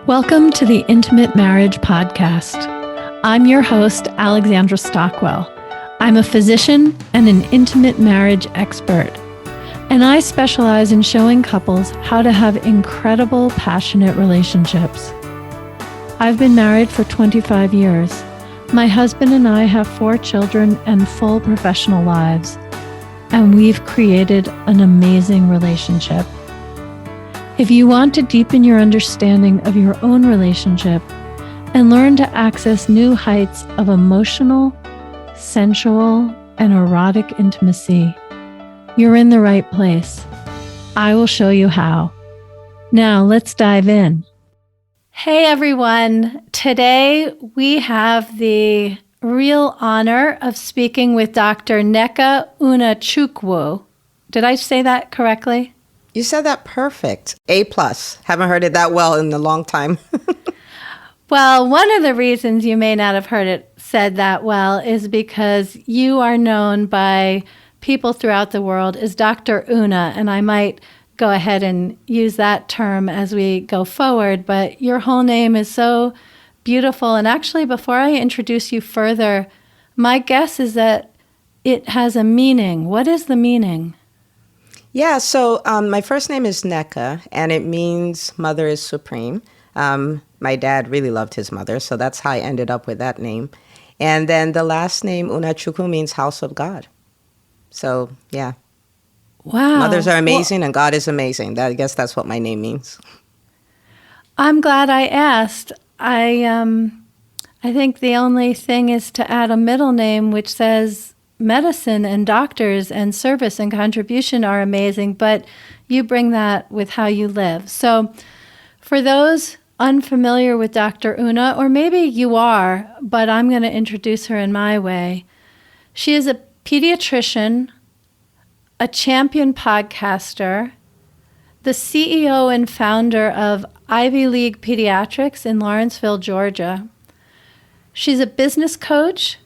Welcome to the Intimate Marriage Podcast. I'm your host, Alexandra Stockwell. I'm a physician and an intimate marriage expert, and I specialize in showing couples how to have incredible, passionate relationships. I've been married for 25 years. My husband and I have 4 children and full professional lives, and we've created an amazing relationship. If you want to deepen your understanding of your own relationship and learn to access new heights of emotional, sensual, and erotic intimacy, you're in the right place. I will show you how. Now, let's dive in. Hey, everyone. Today, we have the real honor of speaking with Dr. Nneka Unachukwa. Did I say that correctly? You said that perfect. A+. Haven't heard it that well in a long time. Well, one of the reasons you may not have heard it said that well is because you are known by people throughout the world as Dr. Una, and I might go ahead and use that term as we go forward, but your whole name is so beautiful. And actually, before I introduce you further, my guess is that it has a meaning. What is the meaning? Yeah, so my first name is Nneka, and it means mother is supreme. My dad really loved his mother, so that's how I ended up with that name. And then the last name, Unachukwu, means house of God. So, yeah. Wow. Mothers are amazing, and God is amazing. I guess that's what my name means. I'm glad I asked. I think the only thing is to add a middle name, which says medicine and doctors and service and contribution are amazing, but you bring that with how you live. So for those unfamiliar with Dr. Una, or maybe you are, but I'm going to introduce her in my way. She is a pediatrician, a champion podcaster, the CEO and founder of Ivy League Pediatrics in Lawrenceville, Georgia. She's a business coach.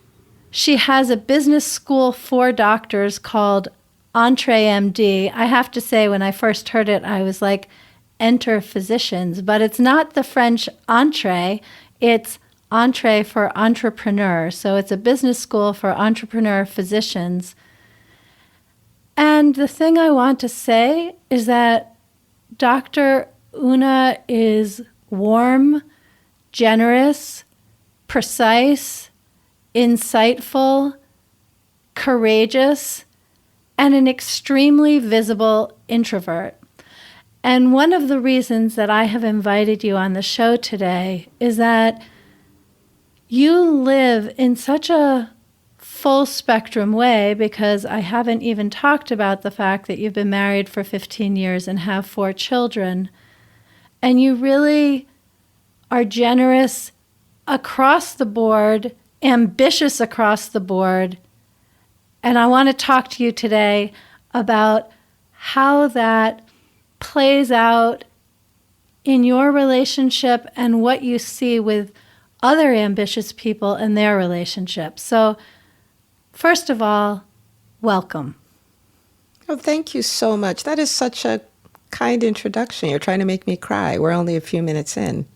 She has a business school for doctors called EntreMD. I have to say, when I first heard it, I was like, enter physicians. But it's not the French entree, it's entre for entrepreneur. So it's a business school for entrepreneur physicians. And the thing I want to say is that Dr. Una is warm, generous, precise, insightful, courageous, and an extremely visible introvert. And one of the reasons that I have invited you on the show today is that you live in such a full spectrum way, because I haven't even talked about the fact that you've been married for 15 years and have 4 children. And you really are generous across the board, ambitious across the board. And I want to talk to you today about how that plays out in your relationship and what you see with other ambitious people in their relationships. So, first of all, welcome. Oh, thank you so much. That is such a kind introduction. You're trying to make me cry. We're only a few minutes in.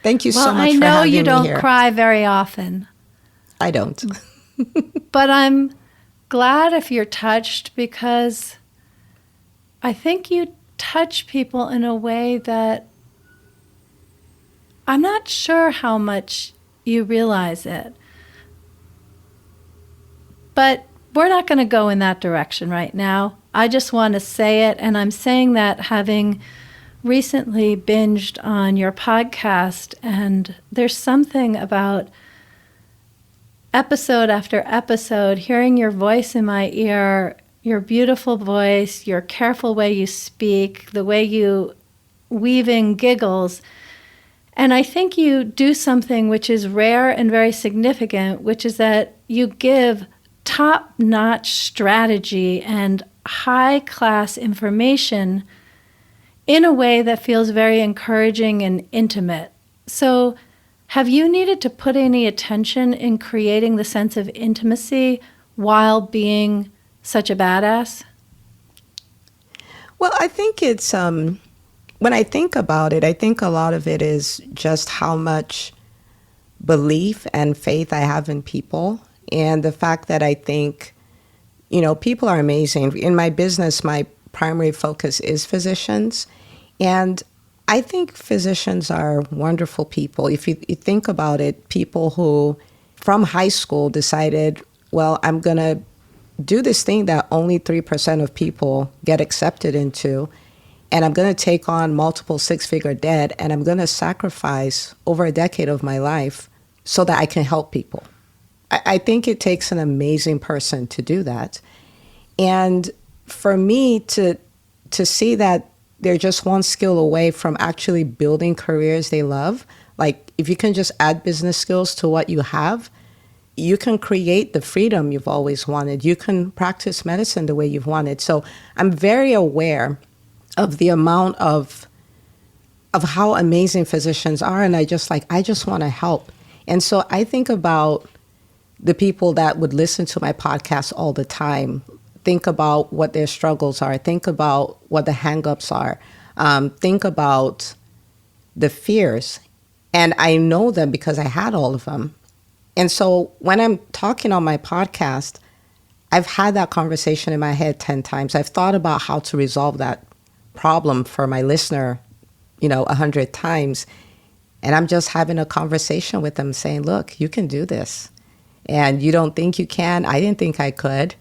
Thank you so much for having me here. Well, I know you don't cry very often. I don't. But I'm glad if you're touched, because I think you touch people in a way that I'm not sure how much you realize it. But we're not going to go in that direction right now. I just want to say it, and I'm saying that having recently binged on your podcast, and there's something about episode after episode, hearing your voice in my ear, your beautiful voice, your careful way you speak, the way you weave in giggles. And I think you do something which is rare and very significant, which is that you give top-notch strategy and high-class information in a way that feels very encouraging and intimate. So have you needed to put any attention in creating the sense of intimacy while being such a badass? Well, I think it's when I think about it, I think a lot of it is just how much belief and faith I have in people, and the fact that I think, people are amazing. In my business, my primary focus is physicians, and I think physicians are wonderful people. If you think about it, people who from high school decided, well, I'm going to do this thing that only 3% of people get accepted into, and I'm going to take on multiple six-figure debt, and I'm going to sacrifice over a decade of my life so that I can help people. I think it takes an amazing person to do that. And for me to see that they're just one skill away from actually building careers they love, like if you can just add business skills to what you have, you can create the freedom you've always wanted. You can practice medicine the way you've wanted. So I'm very aware of the amount of how amazing physicians are, and I just want to help. And so I think about the people that would listen to my podcast all the time, think about what their struggles are, think about what the hangups are, think about the fears. And I know them because I had all of them. And so when I'm talking on my podcast, I've had that conversation in my head 10 times. I've thought about how to resolve that problem for my listener, 100 times. And I'm just having a conversation with them saying, look, you can do this. And you don't think you can. I didn't think I could,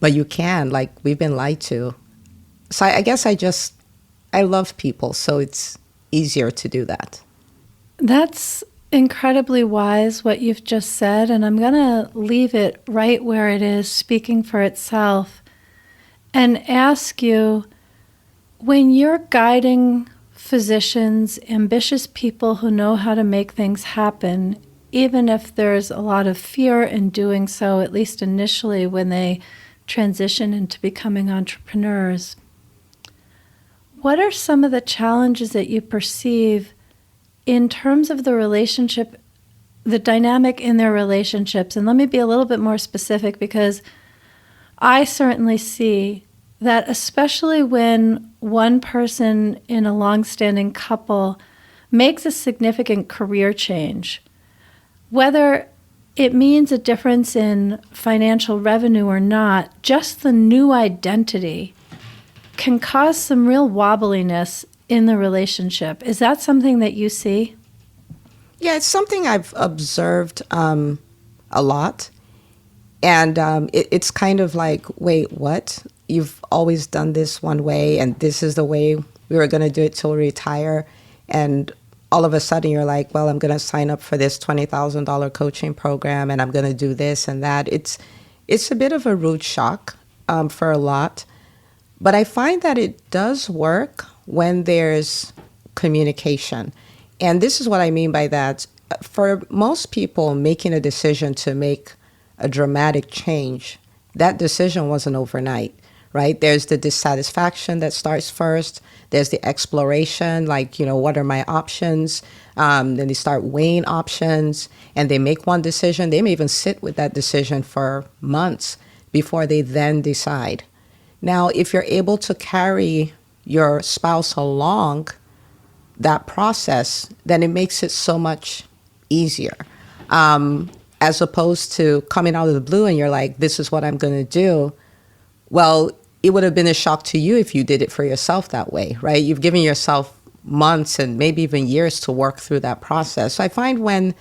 but you can. Like, we've been lied to. So I guess I love people, so it's easier to do that. That's incredibly wise what you've just said, and I'm going to leave it right where it is, speaking for itself, and ask you, when you're guiding physicians, ambitious people who know how to make things happen, even if there's a lot of fear in doing so, at least initially when they transition into becoming entrepreneurs, what are some of the challenges that you perceive in terms of the relationship, the dynamic in their relationships? And let me be a little bit more specific, because I certainly see that especially when one person in a long-standing couple makes a significant career change, whether it means a difference in financial revenue or not, just the new identity can cause some real wobbliness in the relationship. Is that something that you see? Yeah, it's something I've observed a lot. And it's kind of like, wait, what? You've always done this one way, and this is the way we were going to do it till we retire. And all of a sudden you're like, well, I'm going to sign up for this $20,000 coaching program, and I'm going to do this and that. It's a bit of a rude shock for a lot. But I find that it does work when there's communication. And this is what I mean by that. For most people making a decision to make a dramatic change, that decision wasn't overnight, right? There's the dissatisfaction that starts first. There's the exploration, like, what are my options? Then they start weighing options, and they make one decision. They may even sit with that decision for months before they then decide. Now, if you're able to carry your spouse along that process, then it makes it so much easier. As opposed to coming out of the blue and you're like, this is what I'm going to do. Well, it would have been a shock to you if you did it for yourself that way, right? You've given yourself months and maybe even years to work through that process. So I find when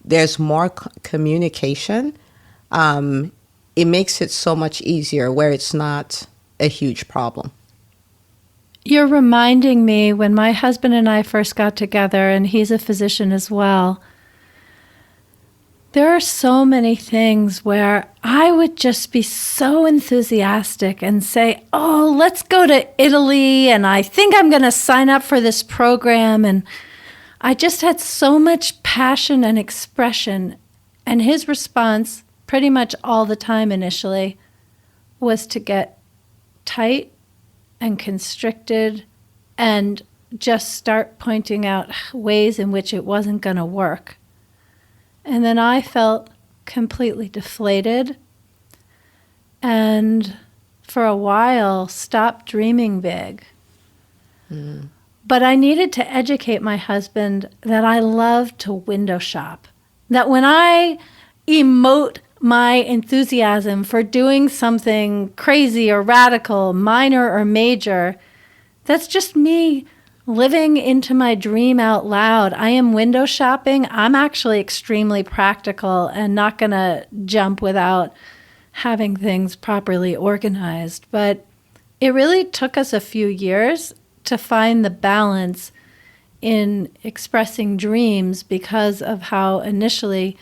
there's more communication, it makes it so much easier where it's not a huge problem. You're reminding me when my husband and I first got together, and he's a physician as well, there are so many things where I would just be so enthusiastic and say, oh, let's go to Italy, and I think I'm going to sign up for this program. And I just had so much passion and expression. And his response, pretty much all the time initially, was to get tight and constricted and just start pointing out ways in which it wasn't going to work. And then I felt completely deflated and for a while stopped dreaming big. But I needed to educate my husband that I love to window shop. That when I emote my enthusiasm for doing something crazy or radical, minor or major, that's just me living into my dream out loud. I am window shopping. I'm actually extremely practical and not going to jump without having things properly organized. But it really took us a few years to find the balance in expressing dreams because of how initially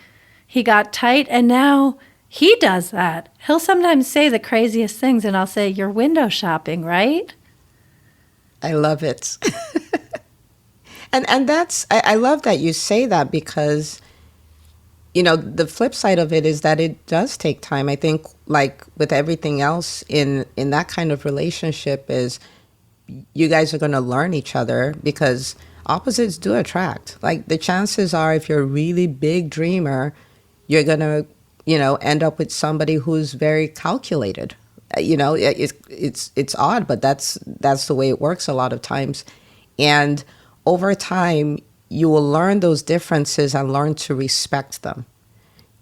he got tight, and now he does that. He'll sometimes say the craziest things, and I'll say, "You're window shopping, right?" I love it. And that's, I love that you say that because, the flip side of it is that it does take time. I think like with everything else in that kind of relationship is you guys are going to learn each other because opposites do attract. Like the chances are if you're a really big dreamer, you're going to, end up with somebody who's very calculated. It's odd, but that's the way it works a lot of times. And over time, you will learn those differences and learn to respect them,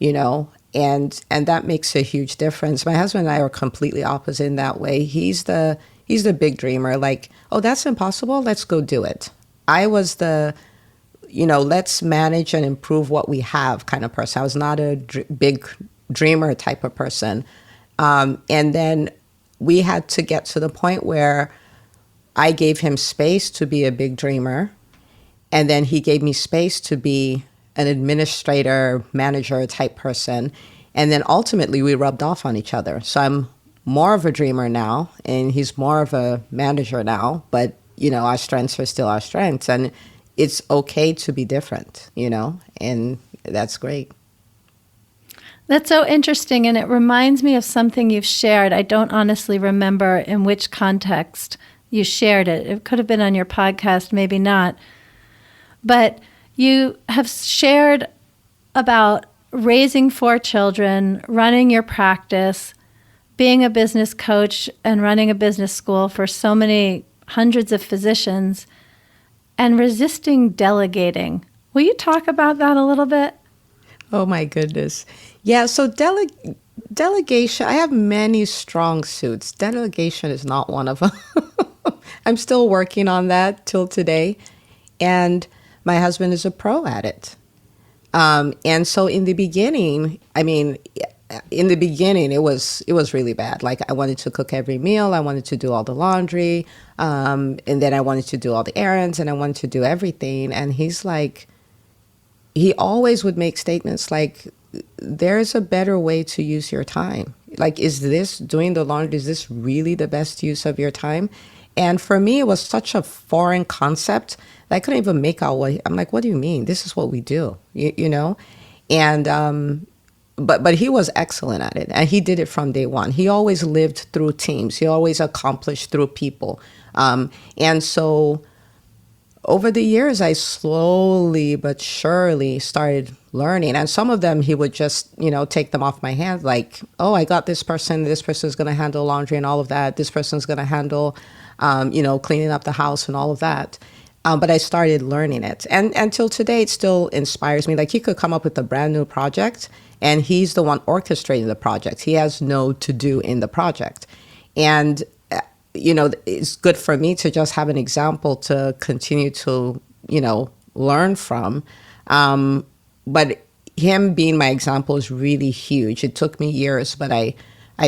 and that makes a huge difference. My husband and I are completely opposite in that way. He's the big dreamer, like, oh, that's impossible, let's go do it. I was the, let's manage and improve what we have kind of person. I was not a big dreamer type of person. And then we had to get to the point where I gave him space to be a big dreamer. And then he gave me space to be an administrator, manager type person. And then ultimately we rubbed off on each other. So I'm more of a dreamer now, and he's more of a manager now. But, our strengths are still our strengths. And it's okay to be different, and that's great. That's so interesting, and it reminds me of something you've shared. I don't honestly remember in which context you shared it. It could have been on your podcast, maybe not. But you have shared about raising 4 children, running your practice, being a business coach, and running a business school for so many hundreds of physicians, and resisting delegating. Will you talk about that a little bit? Oh, my goodness. Yeah, so delegation, I have many strong suits. Delegation is not one of them. I'm still working on that till today. And my husband is a pro at it. And so in the beginning, it was really bad. Like I wanted to cook every meal. I wanted to do all the laundry. And then I wanted to do all the errands, and I wanted to do everything. And he's like, he always would make statements like, there's a better way to use your time. Like, is this doing the laundry? Is this really the best use of your time? And for me, it was such a foreign concept that I couldn't even make out what, I'm like, what do you mean? This is what we do, you know? And, but he was excellent at it, and he did it from day one. He always lived through teams. He always accomplished through people. And so over the years, I slowly but surely started learning. And some of them, he would just, take them off my hands. Like, oh, I got this person is going to handle laundry and all of that. This person's going to handle, cleaning up the house and all of that. But I started learning it. And until today, it still inspires me. Like, he could come up with a brand new project, and he's the one orchestrating the project. He has no to do in the project. And it's good for me to just have an example to continue to, learn from. But him being my example is really huge. It took me years, but I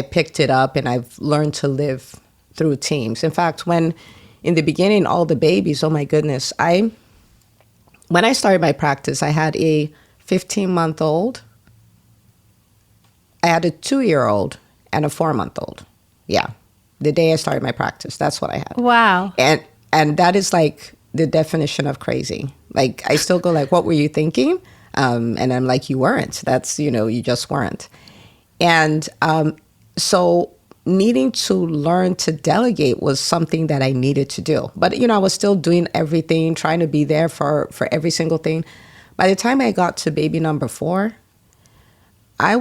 picked it up, and I've learned to live through teams. In fact, in the beginning, all the babies, oh my goodness, when I started my practice, I had a 15-month-old, I had a 2-year-old, and a 4-month-old. Yeah. The day I started my practice, that's what I had. Wow. And that is like the definition of crazy. Like, I still go like, what were you thinking? And I'm like, you weren't. That's, you just weren't. And so needing to learn to delegate was something that I needed to do. But, I was still doing everything, trying to be there for every single thing. By the time I got to baby number 4, I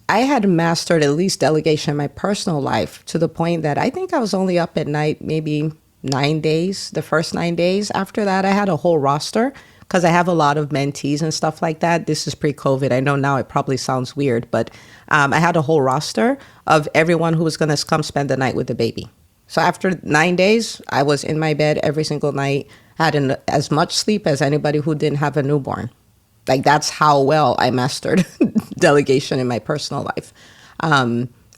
had mastered at least delegation in my personal life to the point that I think I was only up at night maybe 9 days, the first 9 days. After that, I had a whole roster because I have a lot of mentees and stuff like that. This is pre-COVID. I know now it probably sounds weird, but I had a whole roster of everyone who was going to come spend the night with the baby. So after 9 days, I was in my bed every single night, had as much sleep as anybody who didn't have a newborn. Like, that's how well I mastered delegation in my personal life.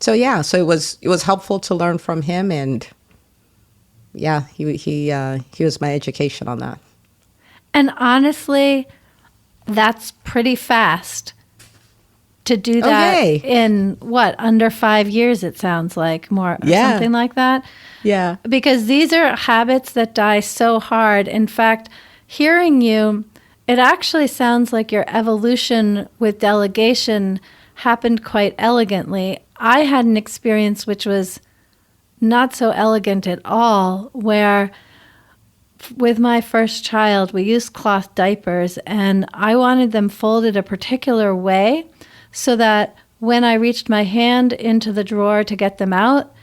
So it was helpful to learn from him, and yeah, he was my education on that. And honestly, that's pretty fast to do that in under 5 years, it sounds like, more, or something like that. Yeah. Because these are habits that die so hard. In fact, hearing you, it actually sounds like your evolution with delegation happened quite elegantly. I had an experience which was not so elegant at all, where with my first child, we used cloth diapers, and I wanted them folded a particular way so that when I reached my hand into the drawer to get them out,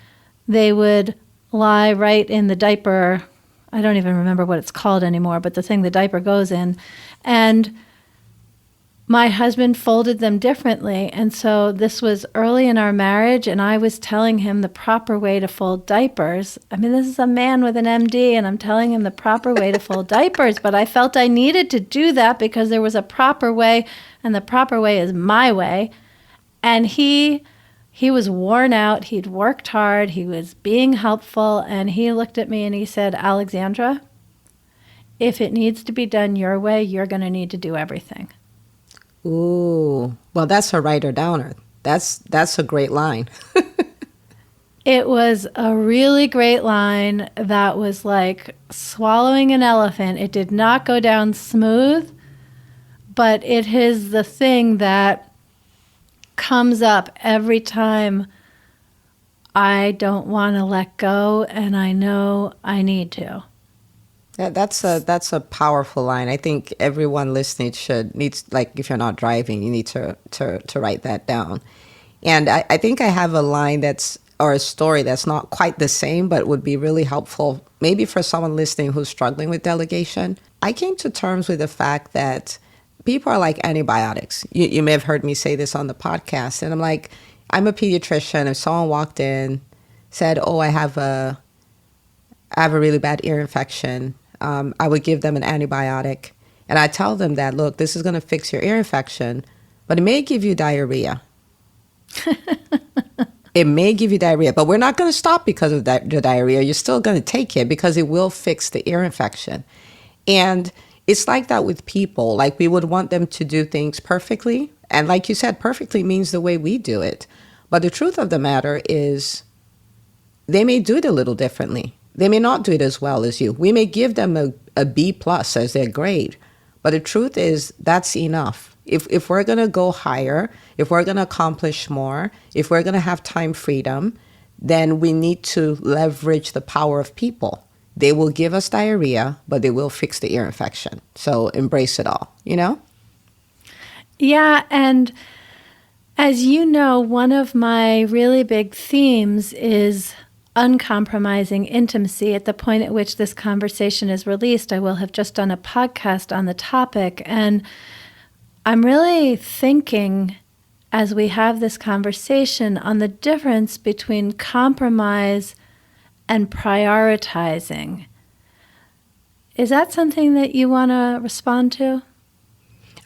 they would lie right in the diaper. I don't even remember what it's called anymore, but the thing the diaper goes in. And my husband folded them differently. And so this was early in our marriage, and I was telling him the proper way to fold diapers. I mean, this is a man with an MD, and I'm telling him the proper way to fold diapers, but I felt I needed to do that because there was a proper way, and the proper way is my way. And he was worn out. He'd worked hard. He was being helpful, and he looked at me and he said, "Alexandra, if it needs to be done your way, you're going to need to do everything." Ooh, well, that's a writer-downer. That's a great line. It was a really great line that was like swallowing an elephant. It did not go down smooth, but it is the thing that comes up every time I don't want to let go, and I know I need to. That's a powerful line. I think everyone listening needs, like, if you're not driving, you need to write that down. And I think I have a line or a story that's not quite the same, but would be really helpful maybe for someone listening who's struggling with delegation. I came to terms with the fact that people are like antibiotics. You may have heard me say this on the podcast, and I'm like, I'm a pediatrician. If someone walked in, said, "Oh, I have a really bad ear infection," I would give them an antibiotic, and I tell them that, look, this is going to fix your ear infection, but it may give you diarrhea. It may give you diarrhea, but we're not going to stop because of the diarrhea. You're still going to take it because it will fix the ear infection. And it's like that with people. Like, we would want them to do things perfectly. And like you said, perfectly means the way we do it. But the truth of the matter is they may do it a little differently. They may not do it as well as you. We may give them a B plus as their grade. But the truth is that's enough. If we're going to go higher, if we're going to accomplish more, if we're going to have time freedom, then we need to leverage the power of people. They will give us diarrhea, but they will fix the ear infection. So embrace it all, you know? Yeah, and as you know, one of my really big themes is uncompromising intimacy. At the point at which this conversation is released, I will have just done a podcast on the topic. And I'm really thinking, as we have this conversation, on the difference between compromise and prioritizing. Is that something that you want to respond to?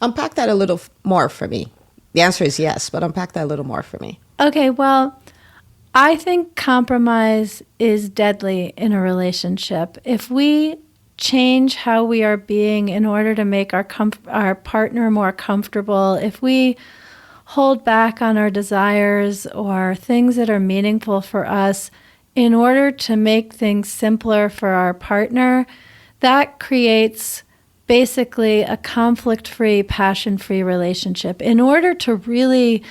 Unpack that a little more for me. The answer is yes, but unpack that a little more for me. Okay, well, I think compromise is deadly in a relationship. If we change how we are being in order to make our partner more comfortable, if we hold back on our desires or things that are meaningful for us in order to make things simpler for our partner, that creates basically a conflict-free, passion-free relationship. In order to really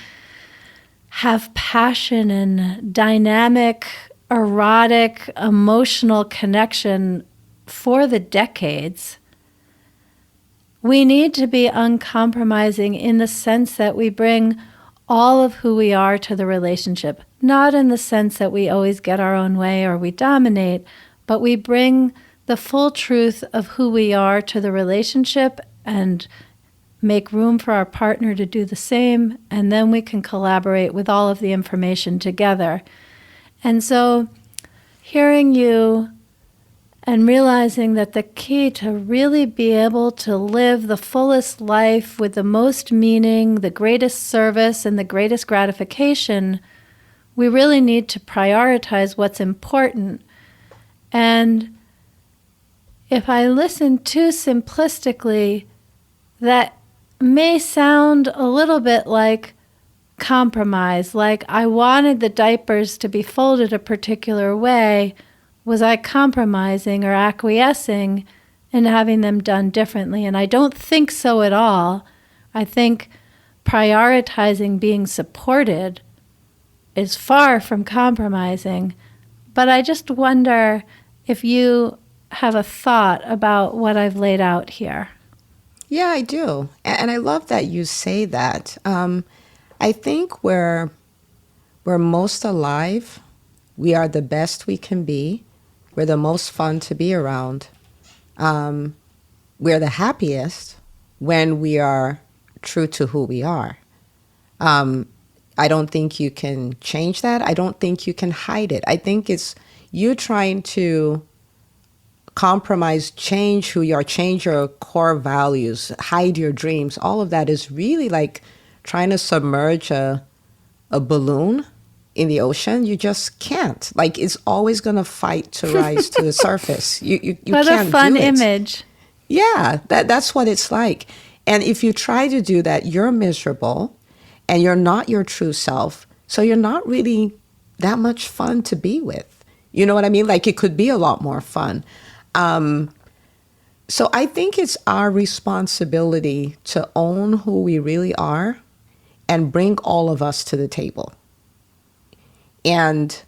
have passion and dynamic, erotic, emotional connection for the decades, we need to be uncompromising in the sense that we bring all of who we are to the relationship, not in the sense that we always get our own way or we dominate, but we bring the full truth of who we are to the relationship and make room for our partner to do the same, and then we can collaborate with all of the information together. And so hearing you and realizing that the key to really be able to live the fullest life with the most meaning, the greatest service, and the greatest gratification, we really need to prioritize what's important. And if I listen too simplistically, that may sound a little bit like compromise, like I wanted the diapers to be folded a particular way. Was I compromising or acquiescing in having them done differently? And I don't think so at all. I think prioritizing being supported is far from compromising. But I just wonder if you have a thought about what I've laid out here. Yeah, I do. And I love that you say that. I think we're most alive. We are the best we can be. We're the most fun to be around. We're the happiest when we are true to who we are. I don't think you can change that. I don't think you can hide it. I think it's you trying to compromise, change who you are, change your core values, hide your dreams. All of that is really like trying to submerge a balloon in the ocean. You just can't. Like, it's always going to fight to rise to the surface. You can't do it. What a fun image. Yeah, that's what it's like. And if you try to do that, you're miserable and you're not your true self. So you're not really that much fun to be with. You know what I mean? Like, it could be a lot more fun. So I think it's our responsibility to own who we really are and bring all of us to the table. And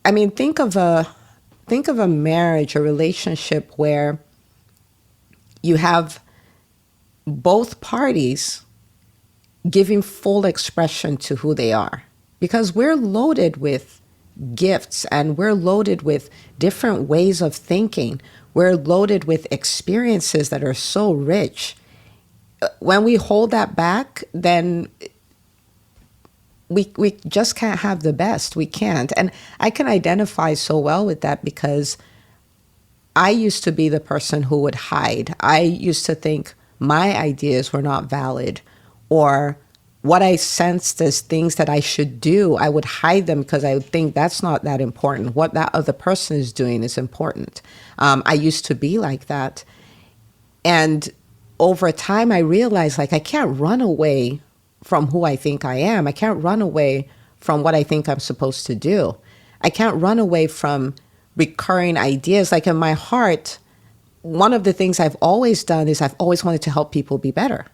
I mean, think of a marriage, a relationship where you have both parties giving full expression to who they are, because we're loaded with gifts and we're loaded with different ways of thinking. We're loaded with experiences that are so rich. When we hold that back, then we just can't have the best. We can't. And I can identify so well with that because I used to be the person who would hide. I used to think my ideas were not valid, or what I sensed as things that I should do, I would hide them because I would think that's not that important. What that other person is doing is important. I used to be like that. And over time, I realized, like, I can't run away from who I think I am. I can't run away from what I think I'm supposed to do. I can't run away from recurring ideas. Like, in my heart, one of the things I've always done is I've always wanted to help people be better.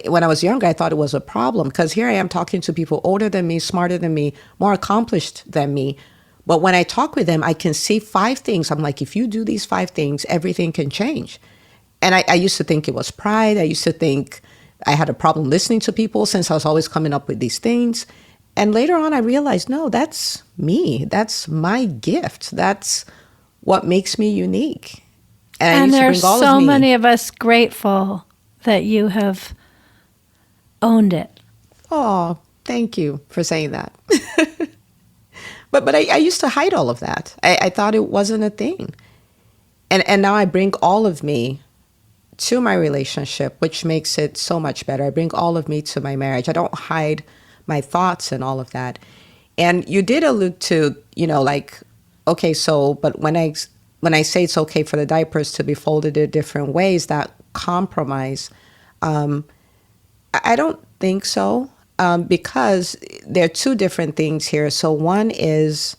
When I was younger, I thought it was a problem because here I am talking to people older than me, smarter than me, more accomplished than me. But when I talk with them, I can see 5 things. I'm like, if you do these 5 things, everything can change. And I used to think it was pride. I used to think I had a problem listening to people since I was always coming up with these things. And later on, I realized, no, that's me. That's my gift. That's what makes me unique. And there's so many of us grateful that you have owned it. Oh, thank you for saying that. But I used to hide all of that. I thought it wasn't a thing. And now I bring all of me to my relationship, which makes it so much better. I bring all of me to my marriage. I don't hide my thoughts and all of that. And you did allude to, like, okay, so, but when I say it's okay for the diapers to be folded in different ways, that compromise, I don't think so, because there are 2 different things here. So one is,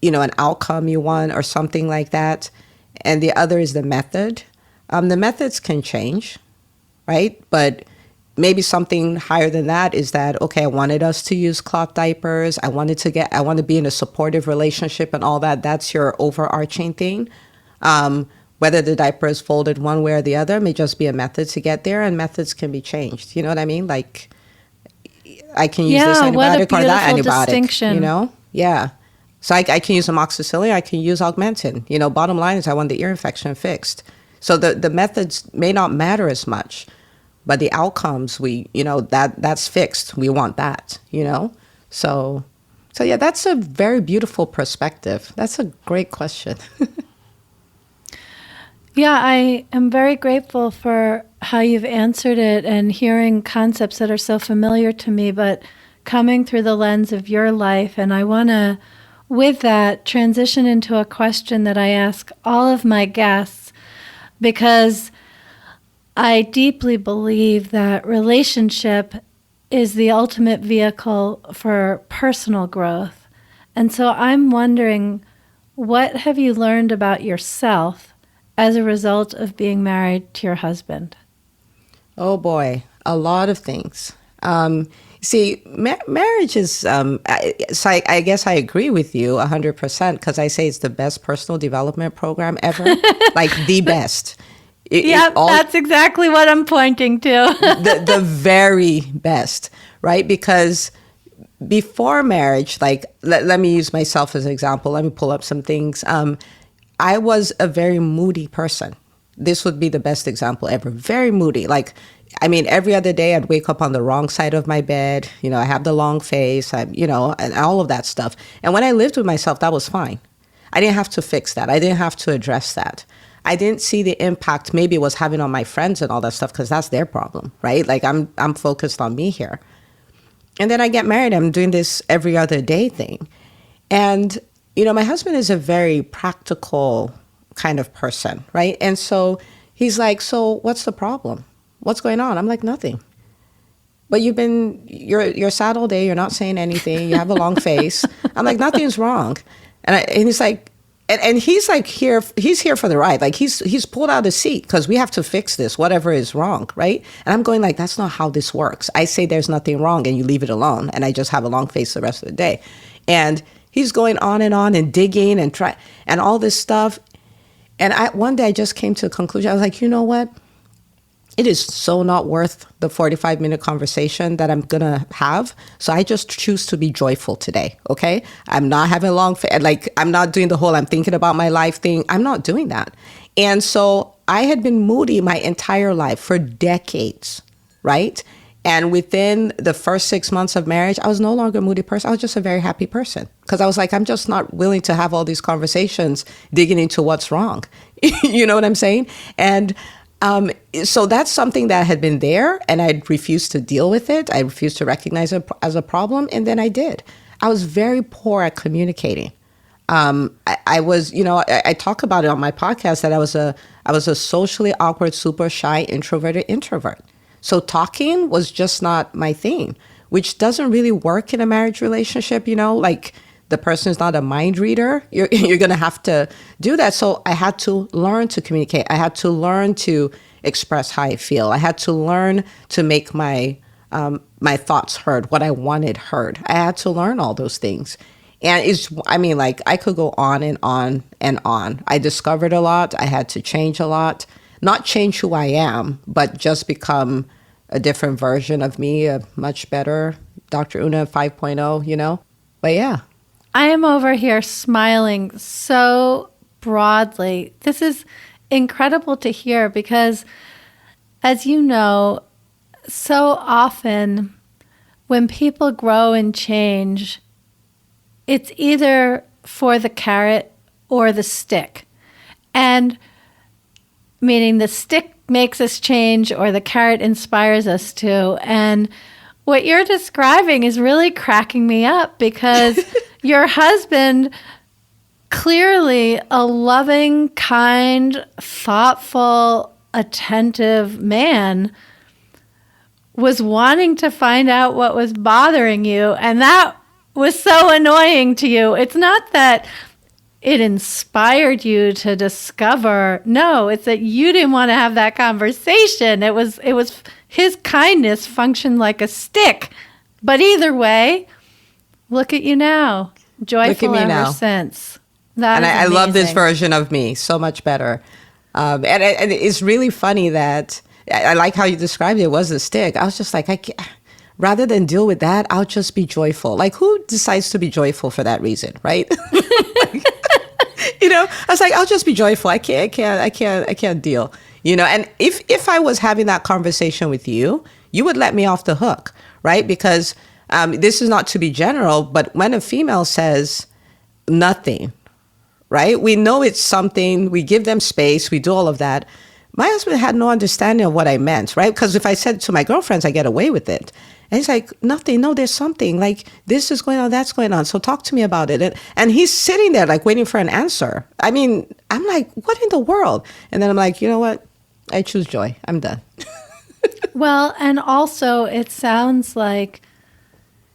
an outcome you want or something like that. And the other is the method. The methods can change, right? But maybe something higher than that is that, okay, I wanted us to use cloth diapers. I want to be in a supportive relationship and all that. That's your overarching thing. Whether the diaper is folded one way or the other may just be a method to get there, and methods can be changed. You know what I mean? Like, I can use this antibiotic or that antibiotic. Distinction. Yeah. So I can use amoxicillin, I can use Augmentin. Bottom line is I want the ear infection fixed. So the methods may not matter as much, but the outcomes, that's fixed. We want that, So yeah, that's a very beautiful perspective. That's a great question. Yeah, I am very grateful for how you've answered it and hearing concepts that are so familiar to me, but coming through the lens of your life. And I want to, with that, transition into a question that I ask all of my guests, because I deeply believe that relationship is the ultimate vehicle for personal growth. And so I'm wondering, what have you learned about yourself as a result of being married to your husband? Oh boy, a lot of things. See, marriage is, so I guess I agree with you 100% because I say it's the best personal development program ever, like the best. That's exactly what I'm pointing to. the very best, right? Because before marriage, like, let me use myself as an example. Let me pull up some things. I was a very moody person. This would be the best example ever. Very moody. Like, every other day I'd wake up on the wrong side of my bed. I have the long face, and all of that stuff. And when I lived with myself, that was fine. I didn't have to fix that. I didn't have to address that. I didn't see the impact maybe it was having on my friends and all that stuff because that's their problem, right? Like, I'm focused on me here. And then I get married. I'm doing this every other day thing. And my husband is a very practical kind of person, right? And so he's like, so what's the problem? What's going on? I'm like, nothing. But you're sad all day. You're not saying anything. You have a long face. I'm like, nothing's wrong. And he's like, and he's like he's here for the ride. Like he's pulled out a seat because we have to fix this, whatever is wrong, right? And I'm going like, that's not how this works. I say there's nothing wrong and you leave it alone. And I just have a long face the rest of the day. And he's going on and digging and all this stuff. And one day I just came to a conclusion. I was like, you know what? It is so not worth the 45-minute conversation that I'm going to have. So I just choose to be joyful today, okay? I'm not having I'm not doing the whole I'm thinking about my life thing. I'm not doing that. And so I had been moody my entire life for decades, right? And within the first 6 months of marriage, I was no longer a moody person. I was just a very happy person because I was like, I'm just not willing to have all these conversations digging into what's wrong. You know what I'm saying? And so that's something that had been there and I refused to deal with it. I refused to recognize it as a problem. And then I did. I was very poor at communicating. I was, I talk about it on my podcast that I was a socially awkward, super shy, introverted introvert. So talking was just not my thing, which doesn't really work in a marriage relationship, like the person is not a mind reader. You're going to have to do that. So I had to learn to communicate. I had to learn to express how I feel. I had to learn to make my thoughts heard, what I wanted heard. I had to learn all those things. And I could go on and on and on. I discovered a lot. I had to change a lot. Not change who I am, but just become a different version of me, a much better Dr. Una 5.0, But yeah. I am over here smiling so broadly. This is incredible to hear because, as you know, so often when people grow and change, it's either for the carrot or the stick. And meaning the stick makes us change or the carrot inspires us to. And what you're describing is really cracking me up because your husband, clearly a loving, kind, thoughtful, attentive man, was wanting to find out what was bothering you. And that was so annoying to you. It's not that it inspired you to discover. No, it's that you didn't want to have that conversation. It was his kindness functioned like a stick. But either way, look at you now. Joyful ever since. And I love this version of me so much better. And it's really funny that I like how you described it. It was a stick. I was just like, rather than deal with that, I'll just be joyful. Like, who decides to be joyful for that reason, right? I was like, I'll just be joyful. I can't deal. And if I was having that conversation with you, you would let me off the hook, right? Because this is not to be general, but when a female says nothing, right? We know it's something, we give them space, we do all of that. My husband had no understanding of what I meant, right? Because if I said to my girlfriends, I get away with it. And he's like, nothing, no, there's something. Like, this is going on, that's going on. So talk to me about it. And he's sitting there, like, waiting for an answer. I mean, I'm like, what in the world? And then I'm like, you know what? I choose joy. I'm done. Well, and also it sounds like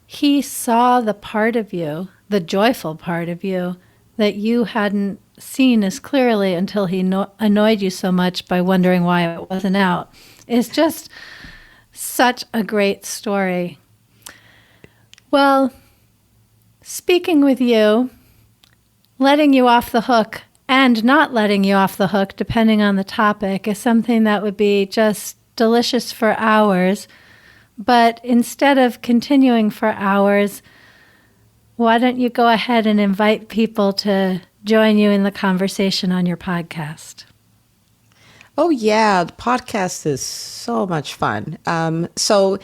he saw the part of you, the joyful part of you, that you hadn't seen as clearly until he annoyed you so much by wondering why it wasn't out. It's just such a great story. Well, speaking with you, letting you off the hook and not letting you off the hook, depending on the topic, is something that would be just delicious for hours. But instead of continuing for hours, why don't you go ahead and invite people to join you in the conversation on your podcast? Oh, yeah. The podcast is so much fun. So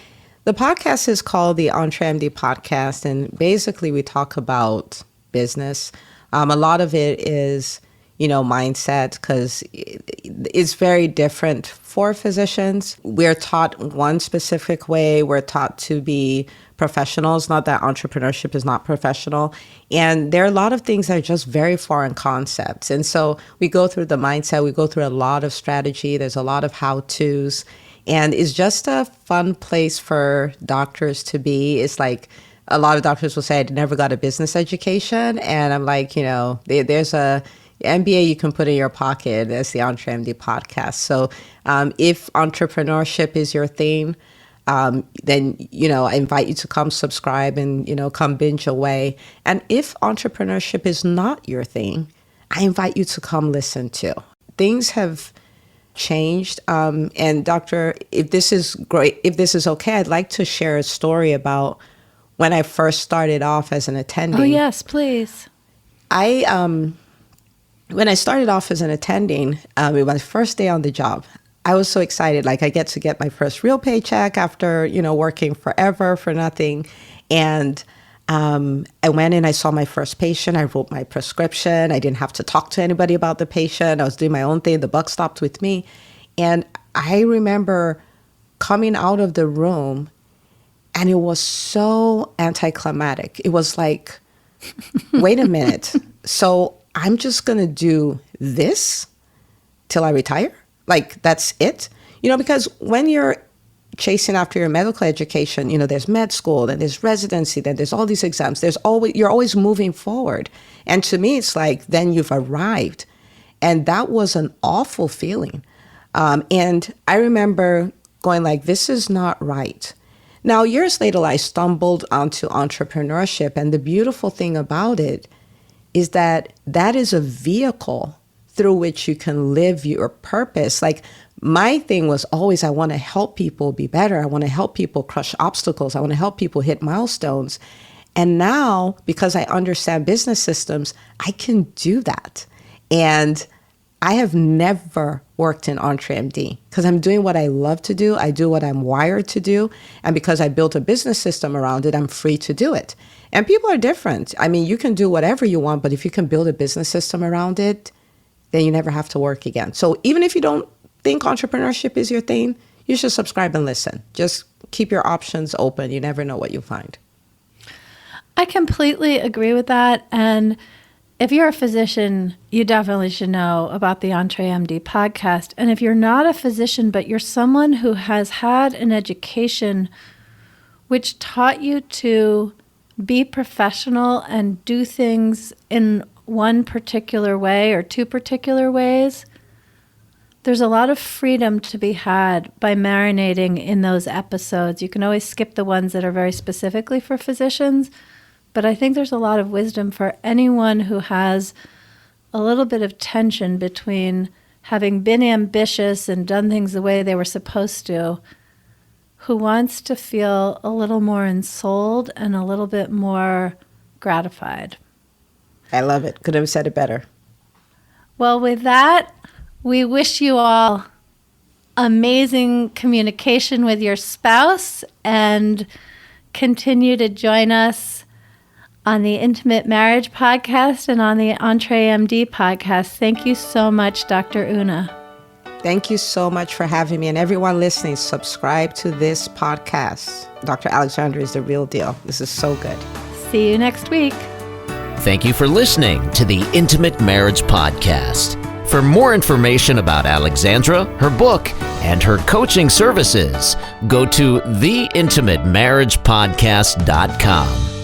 the podcast is called the EntreMD Podcast, and basically we talk about business. A lot of it is, mindset, because it's very different for physicians. We're taught one specific way. We're taught to be professionals, not that entrepreneurship is not professional. And there are a lot of things that are just very foreign concepts. And so we go through the mindset, we go through a lot of strategy, there's a lot of how-tos, and it's just a fun place for doctors to be. It's like a lot of doctors will say, I never got a business education. And I'm like, there's a MBA you can put in your pocket. That's the EntreMD Podcast. So if entrepreneurship is your thing, then, I invite you to come subscribe and, come binge away. And if entrepreneurship is not your thing, I invite you to come listen to. Things have changed. And doctor, if this is great, if this is okay, I'd like to share a story about when I first started off as an attending. Oh, yes, please. When I started off as an attending, it was my first day on the job. I was so excited. Like, I get my first real paycheck after, working forever for nothing. And I went in, I saw my first patient. I wrote my prescription. I didn't have to talk to anybody about the patient. I was doing my own thing. The buck stopped with me. And I remember coming out of the room, and it was so anticlimactic. It was like, wait a minute. So I'm just going to do this till I retire? Like, that's it? Because when you're chasing after your medical education, there's med school, then there's residency, then there's all these exams. You're always moving forward. And to me, it's like, then you've arrived. And that was an awful feeling. And I remember going like, this is not right. Now, years later, I stumbled onto entrepreneurship. And the beautiful thing about it is that is a vehicle through which you can live your purpose. Like, my thing was always, I want to help people be better. I want to help people crush obstacles. I want to help people hit milestones. And now, because I understand business systems, I can do that. And I have never worked in EntreMD because I'm doing what I love to do. I do what I'm wired to do. And because I built a business system around it, I'm free to do it. And people are different. I mean, you can do whatever you want, but if you can build a business system around it, then you never have to work again. So even if you don't think entrepreneurship is your thing, you should subscribe and listen. Just keep your options open. You never know what you'll find. I completely agree with that. And if you're a physician, you definitely should know about the EntreMD podcast. And if you're not a physician, but you're someone who has had an education which taught you to be professional and do things in one particular way or two particular ways, there's a lot of freedom to be had by marinating in those episodes. You can always skip the ones that are very specifically for physicians, but I think there's a lot of wisdom for anyone who has a little bit of tension between having been ambitious and done things the way they were supposed to, who wants to feel a little more ensouled and a little bit more gratified. I love it. Could have said it better. Well, with that, we wish you all amazing communication with your spouse and continue to join us on the Intimate Marriage Podcast and on the EntreMD Podcast. Thank you so much, Dr. Una. Thank you so much for having me. And everyone listening, subscribe to this podcast. Dr. Alexandra is the real deal. This is so good. See you next week. Thank you for listening to the Intimate Marriage Podcast. For more information about Alexandra, her book, and her coaching services, go to theintimatemarriagepodcast.com.